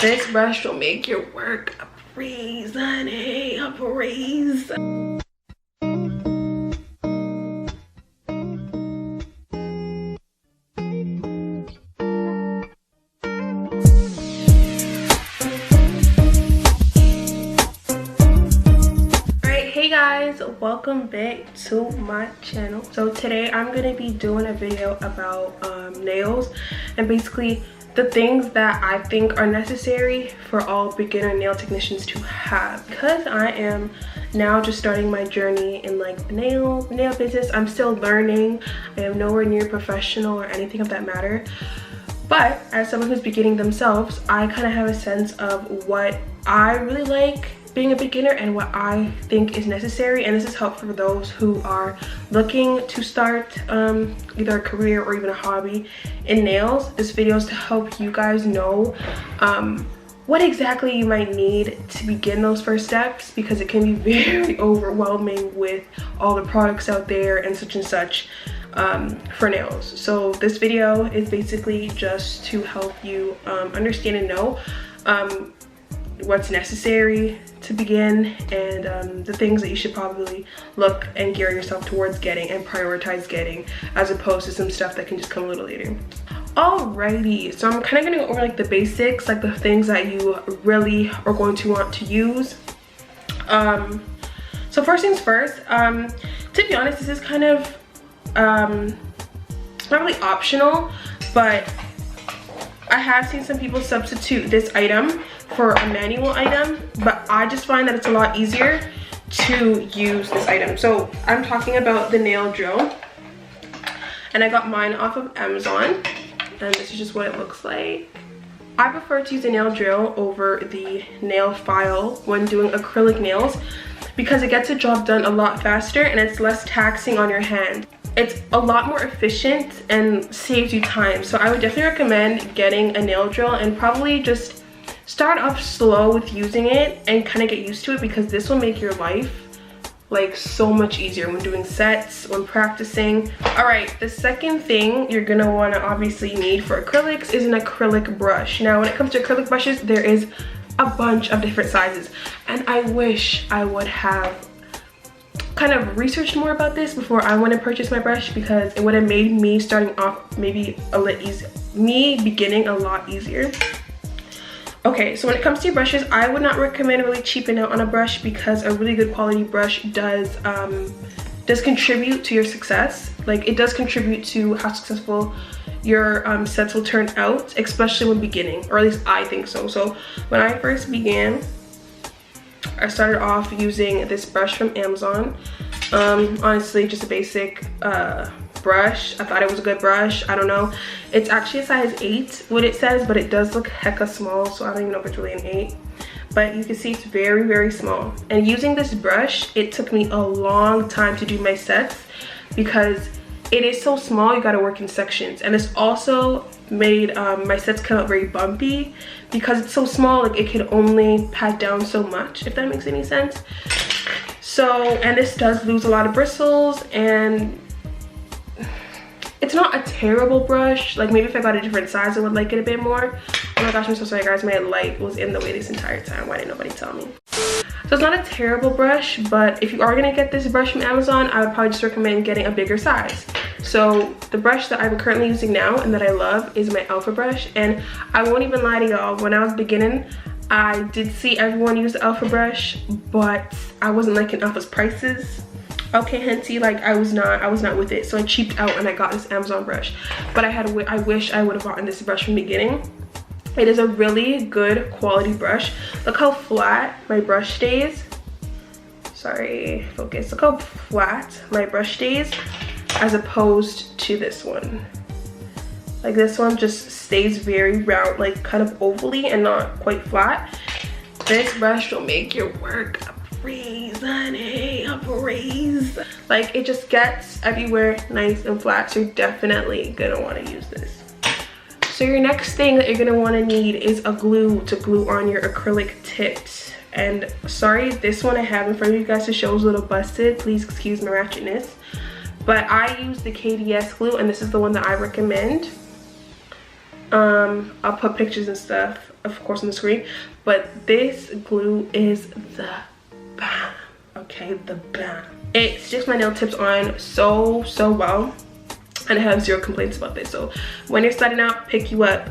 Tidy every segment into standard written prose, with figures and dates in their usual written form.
This brush will make your work a breeze, honey, a breeze. Hey guys, welcome back to my channel. So today I'm going to be doing a video about nails and basically the things that I think are necessary for all beginner nail technicians to have, because I am now just starting my journey in like the nail business. I'm still learning. I am nowhere near professional or anything of that matter, but as someone who's beginning themselves, I kind of have a sense of what I really like being a beginner and what I think is necessary, and this is helpful for those who are looking to start either a career or even a hobby in nails. This video is to help you guys know what exactly you might need to begin those first steps, because it can be very overwhelming with all the products out there and such for nails. So this video is basically just to help you understand and know what's necessary to begin, and the things that you should probably look and gear yourself towards getting and prioritize getting, as opposed to some stuff that can just come a little later. Alrighty, so I'm kind of going to go over like the basics, like the things that you really are going to want to use. So first things first, to be honest, this is kind of not really optional, but I have seen some people substitute this item for a manual item, but I just find that it's a lot easier to use this item. So I'm talking about the nail drill, and I got mine off of Amazon, and this is just what it looks like. I prefer to use a nail drill over the nail file when doing acrylic nails, because it gets the job done a lot faster and it's less taxing on your hand. It's a lot more efficient and saves you time. So I would definitely recommend getting a nail drill and probably just start off slow with using it and kind of get used to it, because this will make your life like so much easier when doing sets, when practicing. All right, the second thing you're gonna want to obviously need for acrylics is an acrylic brush. Now when it comes to acrylic brushes, there is a bunch of different sizes, and I wish I would have kind of researched more about this before I went and purchased my brush, because it would have made me starting off maybe a little easier, me beginning a lot easier. Okay, so when it comes to your brushes, I would not recommend really cheaping out on a brush, because a really good quality brush does contribute to your success. Like, it does contribute to how successful your sets will turn out, especially when beginning, or at least I think so. So when I first began, I started off using this brush from Amazon. Honestly, just a basic brush. I thought it was a good brush. I don't know. It's actually a size 8, what it says, but it does look hecka small, so I don't even know if it's really an 8. But you can see it's very, very small. And using this brush, it took me a long time to do my sets, because it is so small, you gotta work in sections. And this also made my sets come out very bumpy, because it's so small, like it could only pat down so much, if that makes any sense. So, and this does lose a lot of bristles, and it's not a terrible brush. Like, maybe if I got a different size, I would like it a bit more. Oh my gosh, I'm so sorry guys, my light was in the way this entire time. Why didn't nobody tell me? So it's not a terrible brush, but if you are gonna get this brush from Amazon, I would probably just recommend getting a bigger size. So the brush that I'm currently using now and that I love is my Alpha brush, and I won't even lie to y'all, when I was beginning, I did see everyone use the Alpha brush, but I wasn't liking Alpha's prices. Okay, Henty, like I was not with it, so I cheaped out and I got this Amazon brush. But I wish I would have gotten this brush from the beginning. It is a really good quality brush. Look how flat my brush stays. Sorry, focus. Look how flat my brush stays as opposed to this one. Like, this one just stays very round, like kind of ovally and not quite flat. This brush will make your work a breeze, honey, a breeze. Like, it just gets everywhere nice and flat, so you're definitely gonna want to use this. So your next thing that you're gonna want to need is a glue to glue on your acrylic tips. And sorry, this one I have in front of you guys to show is a little busted. Please excuse my ratchetness. But I use the KDS glue, and this is the one that I recommend. I'll put pictures and stuff of course on the screen, but this glue is the bam. Okay, the bam. It sticks my nail tips on so well, and I have zero complaints about this. So when you're starting out, pick you up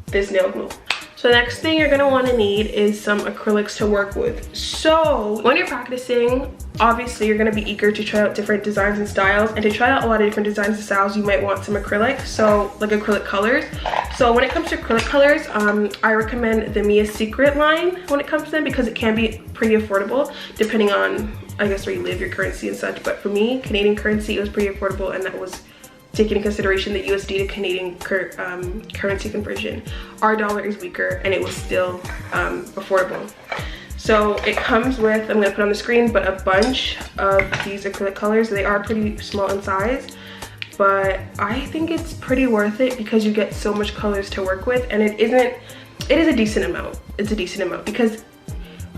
this nail glue. So the next thing you're gonna wanna need is some acrylics to work with. So when you're practicing, obviously you're gonna be eager to try out different designs and styles, and to try out a lot of different designs and styles, you might want some acrylic, so like acrylic colors. So when it comes to acrylic colors, I recommend the Mia Secret line when it comes to them, because it can be pretty affordable depending on, I guess, where you live, your currency and such. But for me, Canadian currency, it was pretty affordable, and that was taking into consideration the USD to Canadian currency conversion. Our dollar is weaker, and it was still affordable. So it comes with, I'm gonna put on the screen, but a bunch of these acrylic colors. They are pretty small in size, but I think it's pretty worth it because you get so much colors to work with, and it is a decent amount. It's a decent amount because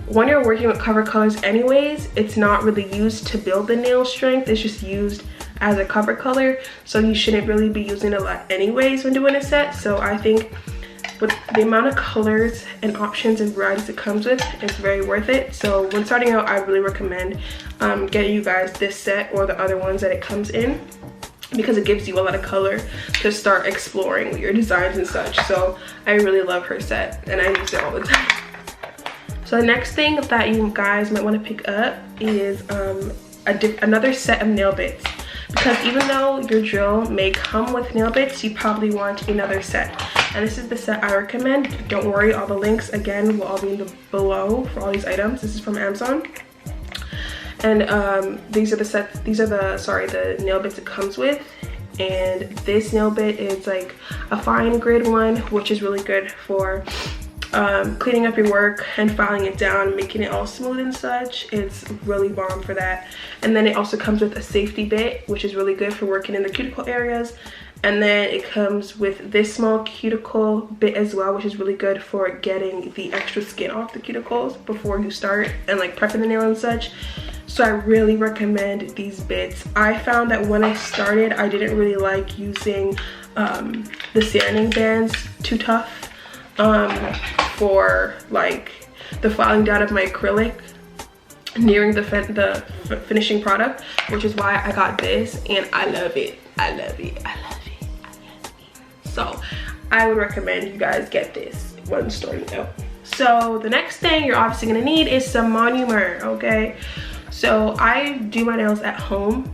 when you're working with cover colors anyways, it's not really used to build the nail strength. It's just used as a cover color, so you shouldn't really be using a lot anyways when doing a set. So I think with the amount of colors and options and varieties it comes with, it's very worth it. So when starting out, I really recommend getting you guys this set or the other ones that it comes in, because it gives you a lot of color to start exploring with your designs and such. So I really love her set, and I use it all the time. So the next thing that you guys might want to pick up is another set of nail bits, because even though your drill may come with nail bits, you probably want another set. And this is the set I recommend. Don't worry, all the links again will all be in the below for all these items. This is from Amazon. And these are the nail bits it comes with. And this nail bit is like a fine grid one, which is really good for cleaning up your work and filing it down, making it all smooth and such. It's really bomb for that. And then it also comes with a safety bit, which is really good for working in the cuticle areas. And then it comes with this small cuticle bit as well, which is really good for getting the extra skin off the cuticles before you start and like prepping the nail and such. So I really recommend these bits. I found that when I started, I didn't really like using the sanding bands too tough for like the filing down of my acrylic nearing the finishing product, which is why I got this, and I love it. I love it. I love it. I love it. So I would recommend you guys get this when starting out. So the next thing you're obviously gonna need is some Monomer, okay? So I do my nails at home,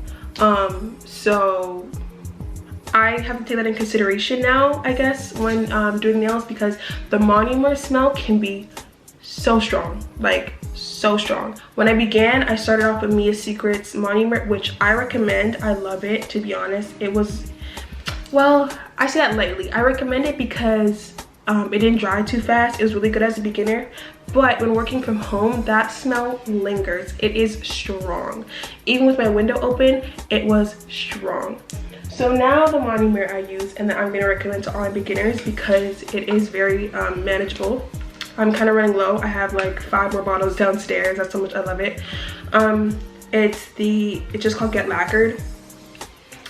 so I have to take that in consideration now, I guess, when doing nails, because the Monomer smell can be so strong, like so strong. When I began, I started off with Mia Secret's Monomer, which I recommend. I love it, to be honest. It was, well, I say that lightly. I recommend it because it didn't dry too fast. It was really good as a beginner, but when working from home, that smell lingers. It is strong. Even with my window open, it was strong. So now the Monomer I use and that I'm going to recommend to all my beginners, because it is very manageable. I'm kind of running low. I have like 5 more bottles downstairs. That's how much I love it. It's just called Get Lacquered,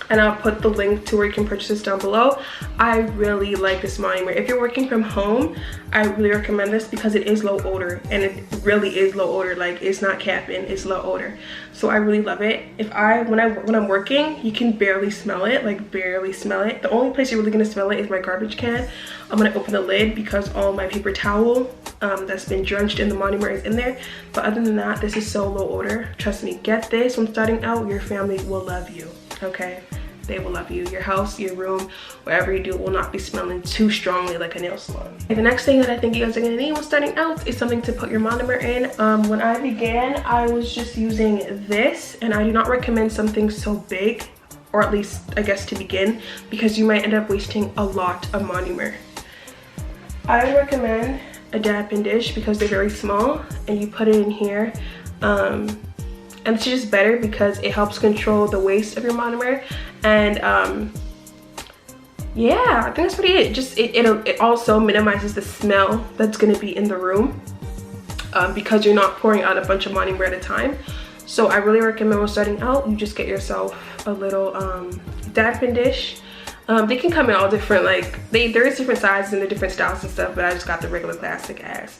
and I'll put the link to where you can purchase this down below. I really like this Monomer. If you're working from home, I really recommend this because it is low odor, and it really is low odor. Like, it's not capping, it's low odor. So I really love it. When I'm working, you can barely smell it, like barely smell it. The only place you're really gonna smell it is my garbage can. I'm gonna open the lid because all my paper towel that's been drenched in the Monomer is in there. But other than that, this is so low odor. Trust me, get this when starting out. Your family will love you, okay? They will love you. Your house, your room, wherever you do will not be smelling too strongly like a nail salon. And the next thing that I think you guys are gonna need when starting out is something to put your Monomer in. When I began, I was just using this, and I do not recommend something so big, or at least I guess to begin, because you might end up wasting a lot of Monomer. I recommend a dampen dish because they're very small, and you put it in here. And it's just better because it helps control the waste of your Monomer. And yeah, I think that's pretty it. Just it also minimizes the smell that's gonna be in the room because you're not pouring out a bunch of Monomer at a time. So I really recommend when starting out, you just get yourself a little dampen dish. They can come in all different, like there is different sizes and the different styles and stuff, but I just got the regular classic ass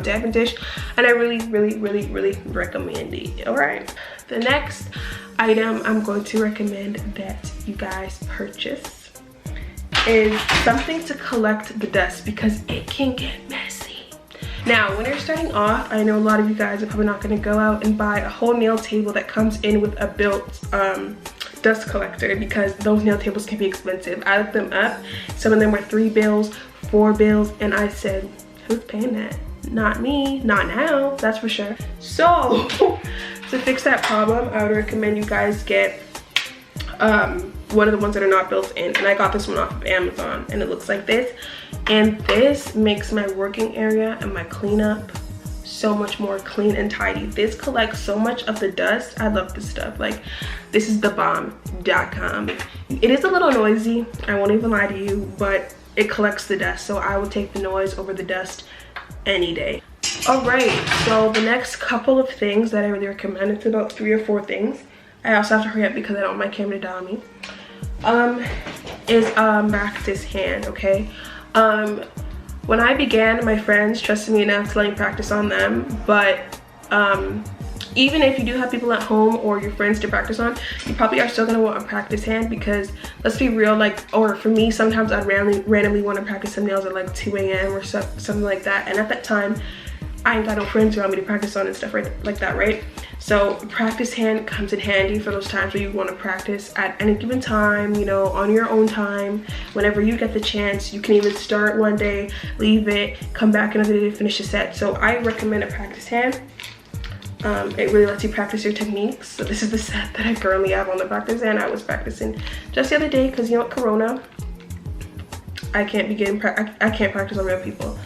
dabbing dish, and I really recommend it. All right, the next item I'm going to recommend that you guys purchase is something to collect the dust, because it can get messy. Now, when you're starting off, I know a lot of you guys are probably not going to go out and buy a whole nail table that comes in with a built dust collector, because those nail tables can be expensive. I looked them up. Some of them were 3 bills, 4 bills, and I said, who's paying that? Not me, not now, that's for sure. So to fix that problem, I would recommend you guys get one of the ones that are not built in, and I got this one off of Amazon, and it looks like this, and this makes my working area and my cleanup so much more clean and tidy. This collects so much of the dust. I love this stuff. Like, this is thebomb.com. It is a little noisy, I won't even lie to you, but it collects the dust, so I would take the noise over the dust any day. All right, so the next couple of things that I really recommend, it's about 3 or 4 things. I also have to hurry up because I don't want my camera to die on me. Is practice hand, okay? When I began, my friends trusted me enough to let me practice on them, but even if you do have people at home or your friends to practice on, you probably are still gonna want a practice hand, because let's be real, like, or for me, sometimes I'd randomly want to practice some nails at like 2 a.m. or something like that, and at that time, I ain't got no friends around me to practice on and stuff like that, right? So practice hand comes in handy for those times where you want to practice at any given time, you know, on your own time, whenever you get the chance. You can even start one day, leave it, come back another day to finish the set. So I recommend a practice hand. It really lets you practice your techniques. So this is the set that I currently have on the practice hand. I was practicing just the other day because, you know, Corona, I can't practice on real people.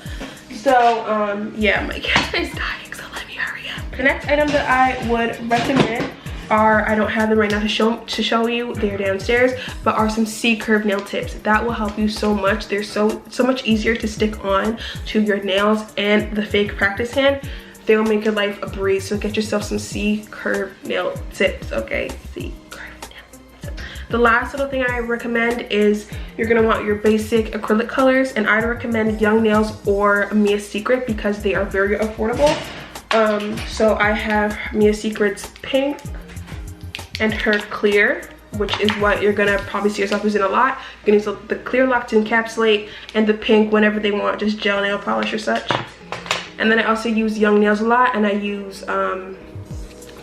So yeah, my camera is dying, so let me hurry up. The next item that I would recommend are, I don't have them right now to show you, they're downstairs, but are some C-curve nail tips. That will help you so much. They're so much easier to stick on to your nails and the fake practice hand. They will make your life a breeze. So get yourself some C-curve nail tips, okay? C-curve nail tips. The last little thing I recommend is you're gonna want your basic acrylic colors, and I'd recommend Young Nails or Mia Secret because they are very affordable. So I have Mia Secret's pink and her clear, which is what you're gonna probably see yourself using a lot. You're gonna use the clear lock to encapsulate, and the pink whenever they want just gel nail polish or such. And then I also use Young Nails a lot, and I use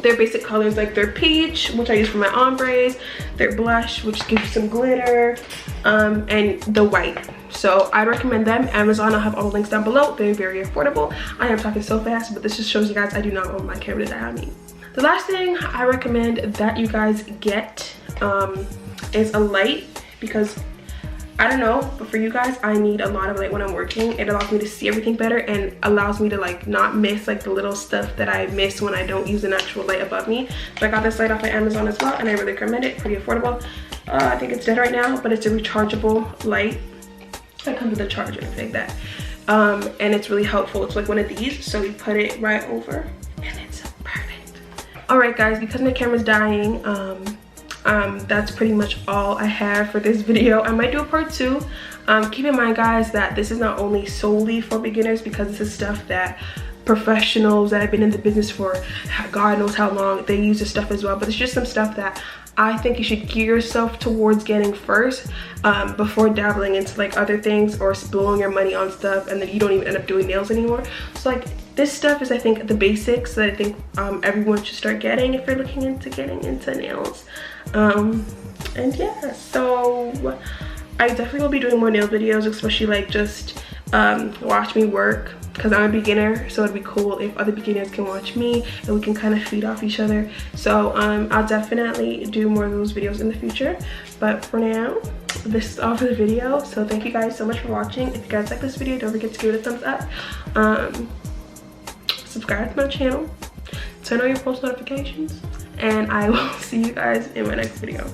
their basic colors, like their peach, which I use for my ombres, their blush, which gives you some glitter, and the white. So I recommend them. Amazon, I'll have all the links down below. They're very affordable. I am talking so fast, but this just shows you guys I do not want my camera to die on me. The last thing I recommend that you guys get is a light, because I don't know, but for you guys, I need a lot of light when I'm working. It allows me to see everything better and allows me to like not miss like the little stuff that I miss when I don't use an actual light above me. So I got this light off of Amazon as well, and I really recommend it. Pretty affordable. I think it's dead right now, but it's a rechargeable light. It comes with a charger and everything like that. And it's really helpful. It's like one of these, so you put it right over and it's perfect. All right guys, because my camera's dying, that's pretty much all I have for this video. I might do a part 2. Keep in mind guys that this is not only solely for beginners, because this is stuff that professionals that have been in the business for God knows how long, they use this stuff as well. But it's just some stuff that I think you should gear yourself towards getting first, before dabbling into like other things or blowing your money on stuff and then you don't even end up doing nails anymore. So like this stuff is, I think, the basics that I think everyone should start getting if you're looking into getting into nails. And yeah, so I definitely will be doing more nail videos, especially like just watch me work, because I'm a beginner, so it'd be cool if other beginners can watch me and we can kind of feed off each other. So I'll definitely do more of those videos in the future, but for now this is all for the video. So thank you guys so much for watching. If you guys like this video, don't forget to give it a thumbs up, subscribe to my channel, turn on your post notifications, and I will see you guys in my next video.